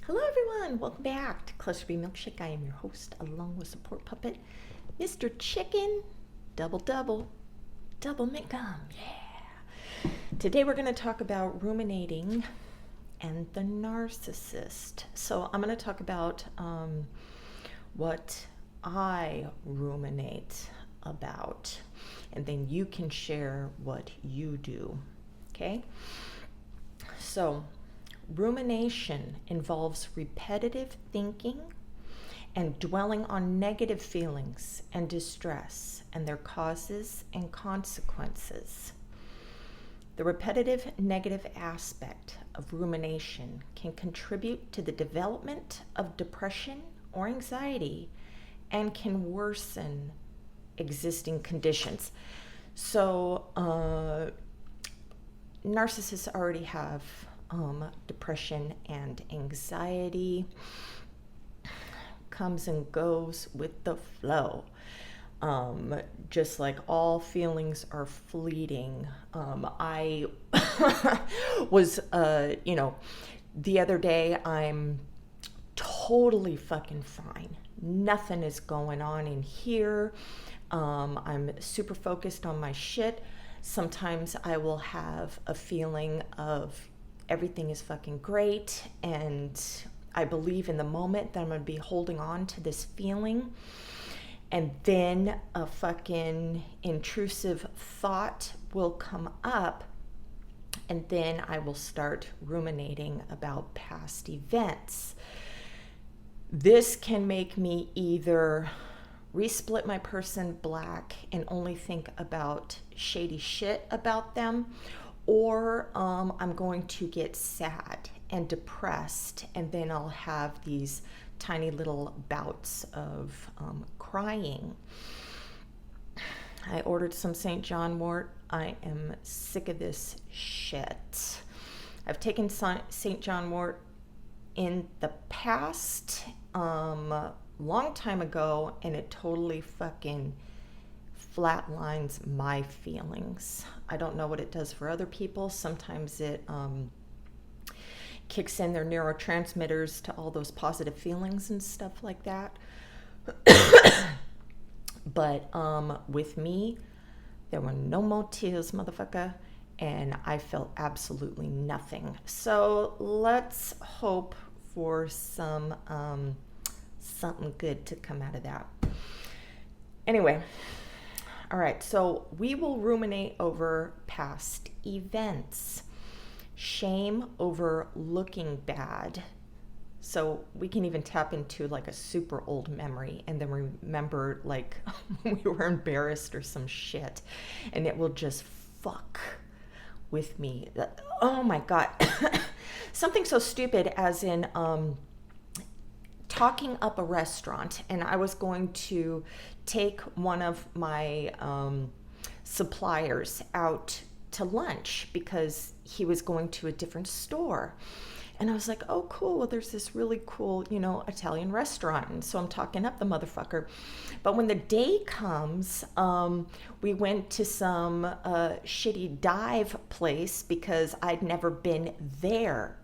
Hello everyone, welcome back to Clusterbmilkshake. I am your host, along with support puppet, Mr. Chicken. Double, double McGum, yeah. Today we're going to talk about ruminating and the narcissist. So I'm going to talk about what I ruminate about, and then you can share what you do, okay? So rumination involves repetitive thinking and dwelling on negative feelings and distress and their causes and consequences. The repetitive negative aspect of rumination can contribute to the development of depression or anxiety and can worsen existing conditions. So, narcissists already have depression and anxiety. Comes and goes with the flow. Just like all feelings are fleeting. I was, the other day, I'm totally fucking fine. Nothing is going on in here. I'm super focused on my shit. Sometimes I will have a feeling of everything is fucking great, and I believe in the moment that I'm going to be holding on to this feeling, and then a fucking intrusive thought will come up, and then I will start ruminating about past events. This can make me either resplit my person black and only think about shady shit about them, or I'm going to get sad and depressed, and then I'll have these tiny little bouts of crying. I ordered some St. John wort. I am sick of this shit. I've taken St. John wort in the past, long time ago, and it totally fucking flatlines my feelings. I don't know what it does for other people. Sometimes it kicks in their neurotransmitters to all those positive feelings and stuff like that. But with me, there were no more tears, motherfucker, and I felt absolutely nothing. So let's hope for some something good to come out of that. Anyway, all right, so we will ruminate over past events, shame over looking bad. So we can even tap into like a super old memory and then remember like we were embarrassed or some shit, and it will just fuck with me. Oh my God. Something so stupid as in talking up a restaurant, and I was going to take one of my suppliers out to lunch because he was going to a different store. And I was like, oh, cool. Well, there's this really cool, Italian restaurant. And so I'm talking up the motherfucker. But when the day comes, we went to some shitty dive place because I'd never been there.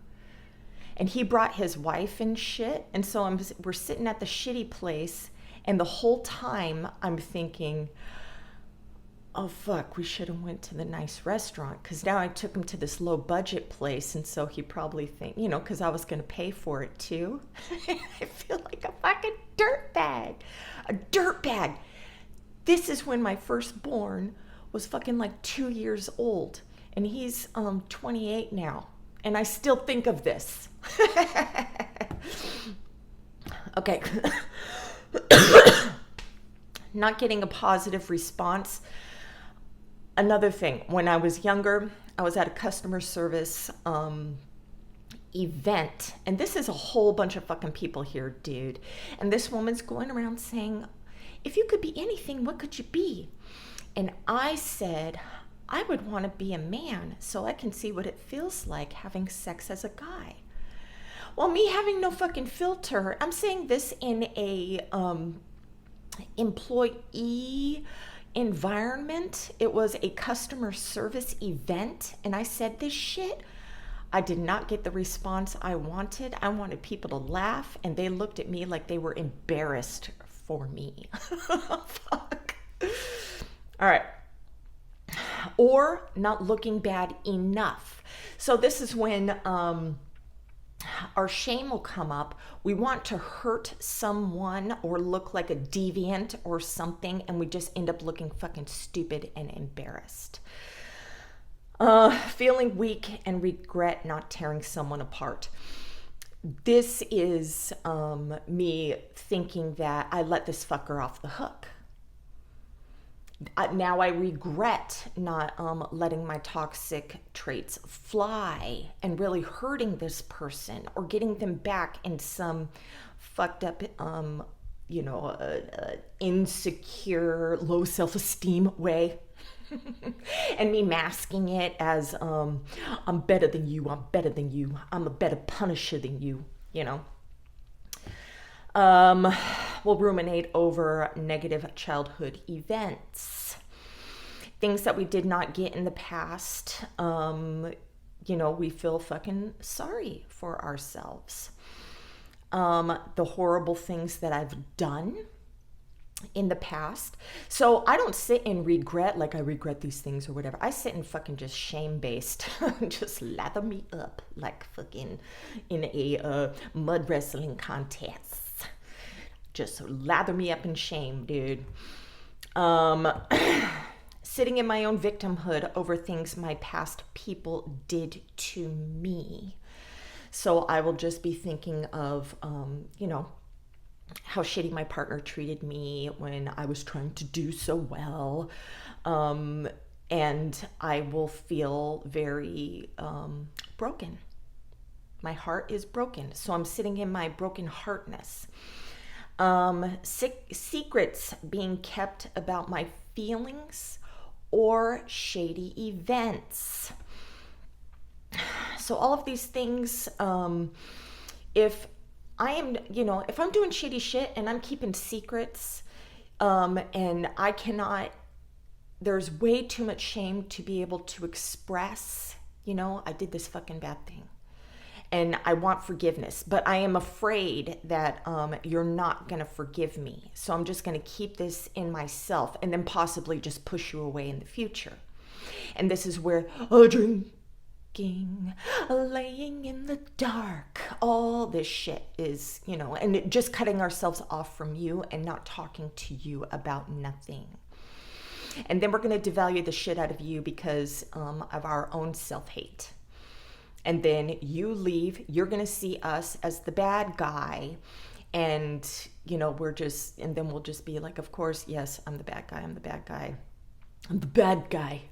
And he brought his wife and shit. And so we're sitting at the shitty place. And the whole time I'm thinking, oh, fuck, we should have went to the nice restaurant. Because now I took him to this low budget place. And so he probably think, because I was going to pay for it too. I feel like a fucking dirtbag. A dirtbag. This is when my firstborn was fucking like 2 years old. And he's 28 now. And I still think of this. Okay. Not getting a positive response. Another thing, when I was younger, I was at a customer service event. And this is a whole bunch of fucking people here, dude. And this woman's going around saying, if you could be anything, what could you be? And I said, I would want to be a man so I can see what it feels like having sex as a guy. Well, me having no fucking filter, I'm saying this in a employee environment. It was a customer service event, and I said this shit. I did not get the response I wanted. I wanted people to laugh, and they looked at me like they were embarrassed for me. Fuck. All right. Or not looking bad enough. So this is when our shame will come up. We want to hurt someone or look like a deviant or something, and we just end up looking fucking stupid and embarrassed. Feeling weak and regret not tearing someone apart. This is me thinking that I let this fucker off the hook. Now I regret not letting my toxic traits fly and really hurting this person or getting them back in some fucked up, insecure, low self-esteem way. And me masking it as I'm better than you, I'm better than you, I'm a better punisher than you, you know. We'll ruminate over negative childhood events, things that we did not get in the past. We feel fucking sorry for ourselves. The horrible things that I've done in the past. So I don't sit in regret, like I regret these things or whatever. I sit in fucking just shame-based, just lather me up like fucking in a mud wrestling contest. Just lather me up in shame, dude. Sitting in my own victimhood over things my past people did to me. So I will just be thinking of, how shitty my partner treated me when I was trying to do so well. And I will feel very broken. My heart is broken. So I'm sitting in my broken heartness. Secrets being kept about my feelings or shady events. So all of these things, if I'm doing shady shit and I'm keeping secrets, and I cannot, there's way too much shame to be able to express, I did this fucking bad thing. And I want forgiveness, but I am afraid that you're not going to forgive me. So I'm just going to keep this in myself and then possibly just push you away in the future. And this is where drinking, laying in the dark, all this shit is, and just cutting ourselves off from you and not talking to you about nothing. And then we're going to devalue the shit out of you because of our own self-hate. And then you leave, you're going to see us as the bad guy. And, and then we'll just be like, of course, yes, I'm the bad guy. I'm the bad guy. I'm the bad guy.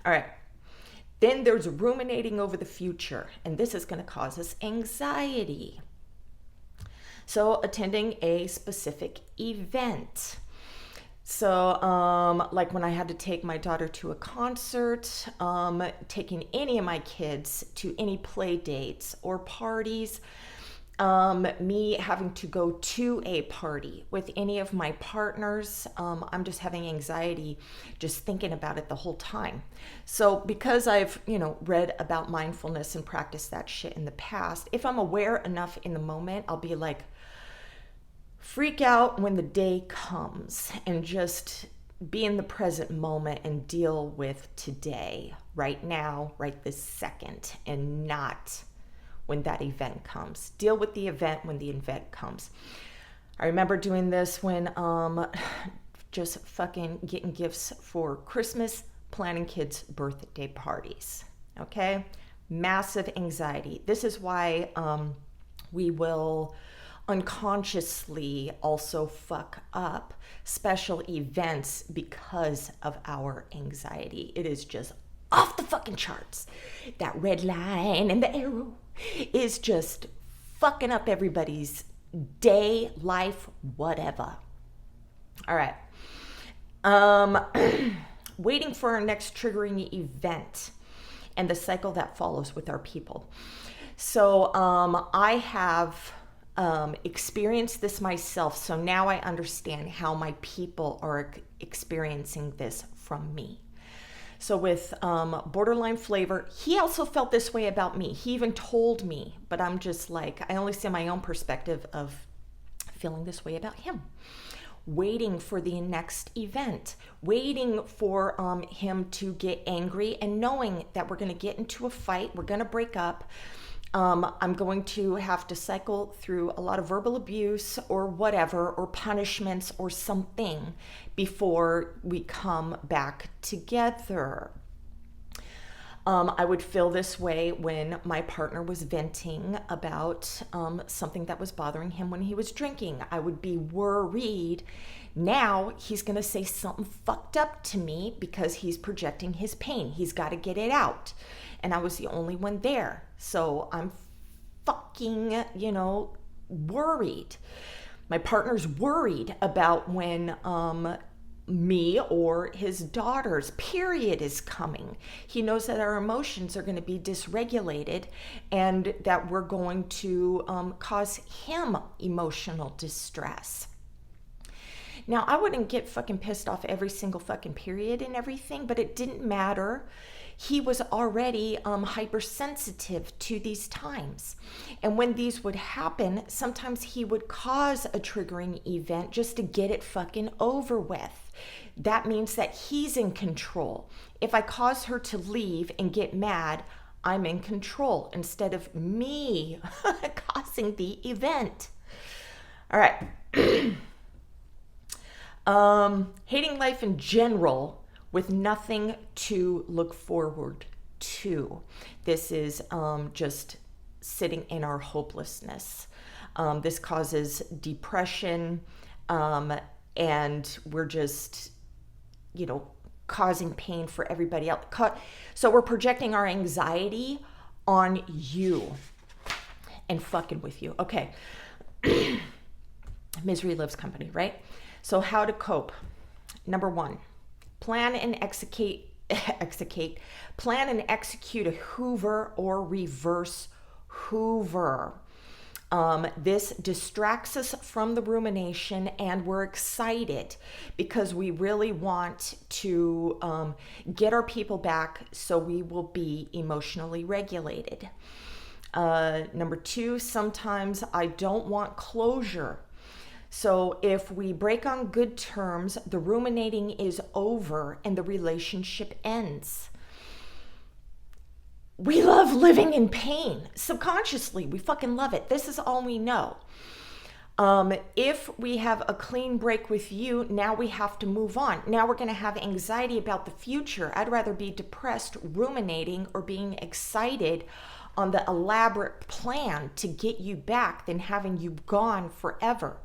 All right. Then there's ruminating over the future. And this is going to cause us anxiety. So attending a specific event. So, like when I had to take my daughter to a concert, taking any of my kids to any play dates or parties, me having to go to a party with any of my partners, I'm just having anxiety just thinking about it the whole time. So because I've, read about mindfulness and practiced that shit in the past, if I'm aware enough in the moment, I'll be like, freak out when the day comes and just be in the present moment and deal with today, right now, right this second, and not when that event comes. Deal with the event when the event comes. I remember doing this when just fucking getting gifts for Christmas, planning kids' birthday parties, okay? Massive anxiety. This is why we will unconsciously also fuck up special events because of our anxiety. It is just off the fucking charts. That red line and the arrow is just fucking up everybody's day, life, whatever. All right. Waiting for our next triggering event and the cycle that follows with our people. So I have experienced this myself, so now I understand how my people are experiencing this from me. So with borderline flavor, he also felt this way about me. He even told me, but I'm just like, I only see my own perspective of feeling this way about him. Waiting for the next event, waiting for him to get angry and knowing that we're going to get into a fight, we're going to break up. I'm going to have to cycle through a lot of verbal abuse or whatever, or punishments or something before we come back together. I would feel this way when my partner was venting about something that was bothering him when he was drinking. I would be worried. Now he's going to say something fucked up to me because he's projecting his pain. He's got to get it out. And I was the only one there. So I'm fucking, worried. My partner's worried about when me or his daughter's period is coming. He knows that our emotions are going to be dysregulated and that we're going to cause him emotional distress. Now, I wouldn't get fucking pissed off every single fucking period and everything, but it didn't matter. He was already hypersensitive to these times. And when these would happen, sometimes he would cause a triggering event just to get it fucking over with. That means that he's in control. If I cause her to leave and get mad, I'm in control instead of me causing the event. All right. Hating life in general with nothing to look forward to. This is just sitting in our hopelessness. This causes depression, and we're just, causing pain for everybody else. So we're projecting our anxiety on you and fucking with you. Okay. Misery loves company, right? So how to cope? Number 1, plan and execute a Hoover or reverse Hoover. This distracts us from the rumination, and we're excited because we really want to get our people back so we will be emotionally regulated. Number 2, sometimes I don't want closure. So if we break on good terms, the ruminating is over and the relationship ends. We love living in pain. Subconsciously, we fucking love it. This is all we know. If we have a clean break with you, now we have to move on. Now we're going to have anxiety about the future. I'd rather be depressed, ruminating, or being excited on the elaborate plan to get you back than having you gone forever.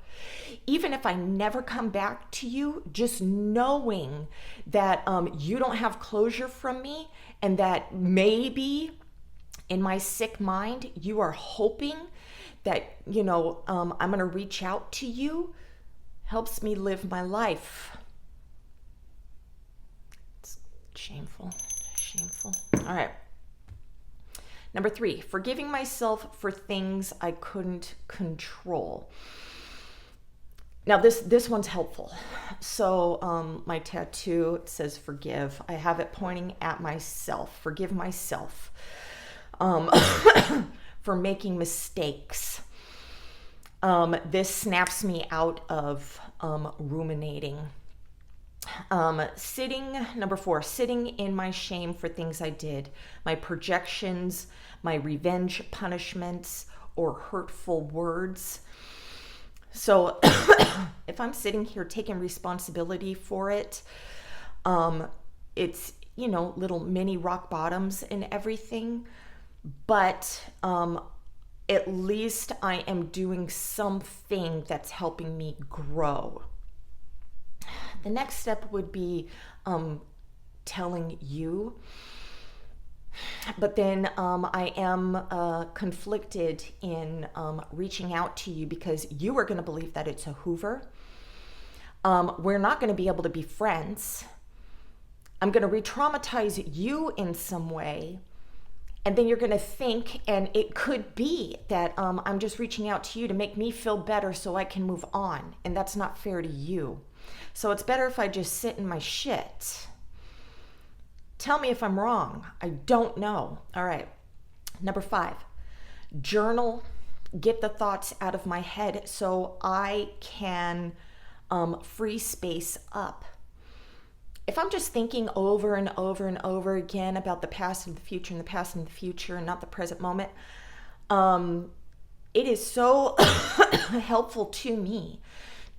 Even if I never come back to you, just knowing that you don't have closure from me, and that maybe in my sick mind you are hoping that I'm going to reach out to you, helps me live my life. It's shameful. All right. Number 3, forgiving myself for things I couldn't control. Now this one's helpful. So my tattoo says forgive. I have it pointing at myself. Forgive myself for making mistakes. This snaps me out of ruminating. Number 4, sitting in my shame for things I did, my projections, my revenge punishments, or hurtful words. So if I'm sitting here taking responsibility for it, it's, little mini rock bottoms and everything, but at least I am doing something that's helping me grow. The next step would be telling you, but then I am conflicted in reaching out to you because you are going to believe that it's a Hoover. We're not going to be able to be friends. I'm going to re-traumatize you in some way. And then you're going to think, and it could be that I'm just reaching out to you to make me feel better so I can move on. And that's not fair to you. So it's better if I just sit in my shit. Tell me if I'm wrong. I don't know. All right. Number 5, journal. Get the thoughts out of my head so I can free space up. If I'm just thinking over and over and over again about the past and the future and the past and the future and not the present moment, it is so helpful to me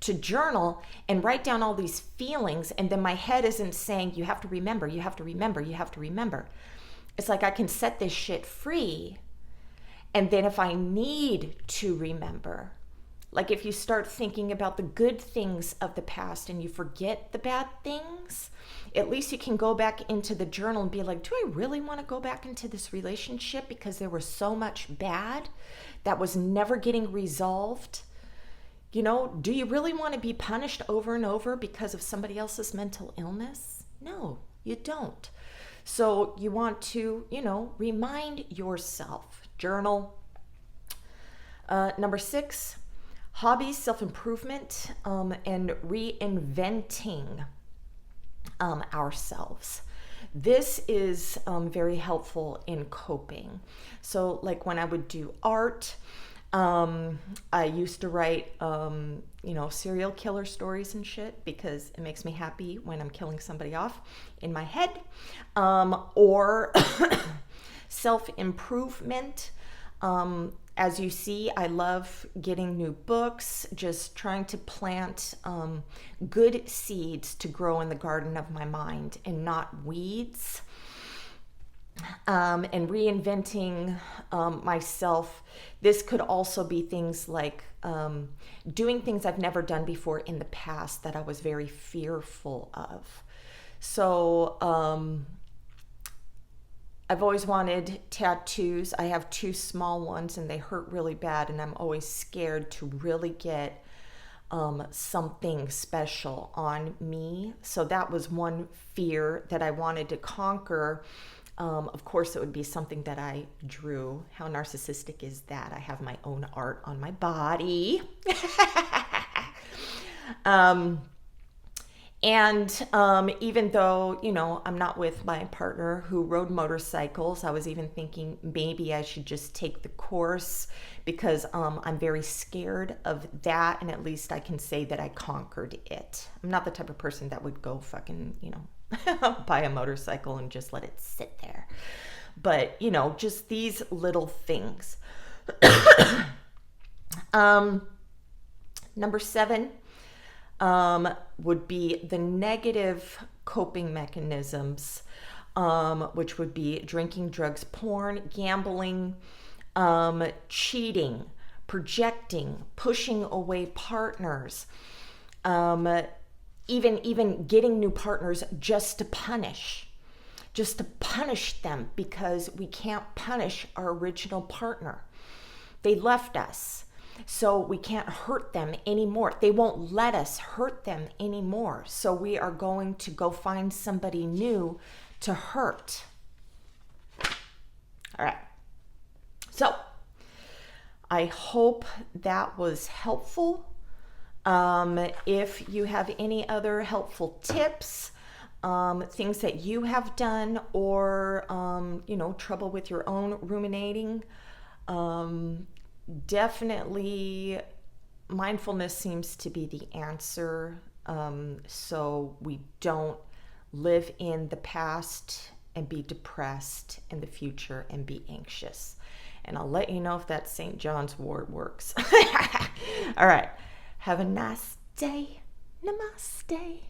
to journal and write down all these feelings, and then my head isn't saying, you have to remember, you have to remember, you have to remember. It's like I can set this shit free, and then if I need to remember, like if you start thinking about the good things of the past and you forget the bad things, at least you can go back into the journal and be like, do I really want to go back into this relationship because there was so much bad that was never getting resolved? You know, do you really want to be punished over and over because of somebody else's mental illness? No, you don't. So you want to, remind yourself. Journal. Number 6, hobbies, self-improvement, and reinventing ourselves. This is very helpful in coping. So like when I would do art, I used to write, serial killer stories and shit because it makes me happy when I'm killing somebody off in my head, or self-improvement. As you see, I love getting new books, just trying to plant good seeds to grow in the garden of my mind and not weeds. And reinventing myself. This could also be things like doing things I've never done before in the past that I was very fearful of. So I've always wanted tattoos. I have 2 small ones and they hurt really bad, and I'm always scared to really get something special on me. So that was one fear that I wanted to conquer. Of course, it would be something that I drew. How narcissistic is that? I have my own art on my body. And even though, I'm not with my partner who rode motorcycles, I was even thinking maybe I should just take the course because I'm very scared of that. And at least I can say that I conquered it. I'm not the type of person that would go fucking, buy a motorcycle and just let it sit there. But, just these little things. Number 7 would be the negative coping mechanisms, which would be drinking, drugs, porn, gambling, cheating, projecting, pushing away partners, even getting new partners just to punish them because we can't punish our original partner. They left us, so we can't hurt them anymore. They won't let us hurt them anymore. So we are going to go find somebody new to hurt. All right. So I hope that was helpful. If you have any other helpful tips, things that you have done, or, trouble with your own ruminating, definitely mindfulness seems to be the answer. So we don't live in the past and be depressed in the future and be anxious. And I'll let you know if that St. John's wort works. All right. Have a nice day. Namaste.